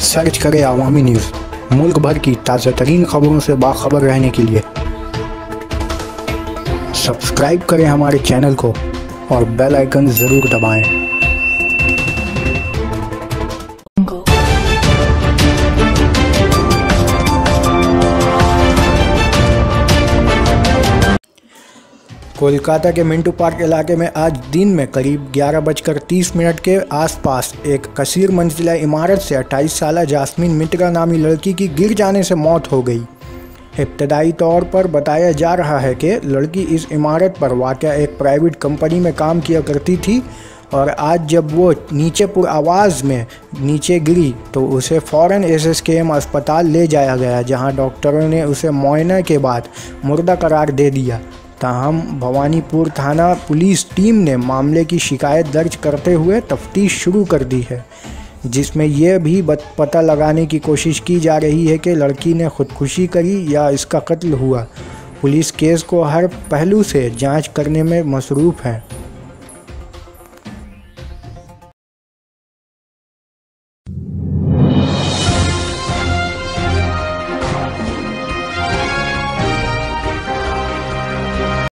Search करें अवामी news. मुल्क भर की ताज़ा तरीन खबरों से बाखबर रहने के लिए सब्सक्राइब करें हमारे चैनल को और बेल आइकन ज़रूर दबाएं। कोलकाता के मिंटू पार्क इलाके में आज दिन में करीब 11:30 के आसपास एक कसीर मंजिला इमारत से 28 साला जास्मीन मित्रा नामी लड़की की गिर जाने से मौत हो गई। इब्तदाई तौर पर बताया जा रहा है कि लड़की इस इमारत पर वाक़या एक प्राइवेट कंपनी में काम किया करती थी और आज जब वो नीचे आवाज़ में नीचे गिरी तो उसे फ़ौरन SSKM अस्पताल ले जाया गया, जहां डॉक्टरों ने उसे मुआयना के बाद मुर्दा करार दे दिया। ताहम भवानीपुर थाना पुलिस टीम ने मामले की शिकायत दर्ज करते हुए तफ्तीश शुरू कर दी है, जिसमें यह भी पता लगाने की कोशिश की जा रही है कि लड़की ने खुदकुशी करी या इसका कत्ल हुआ। पुलिस केस को हर पहलू से जांच करने में मसरूफ़ है।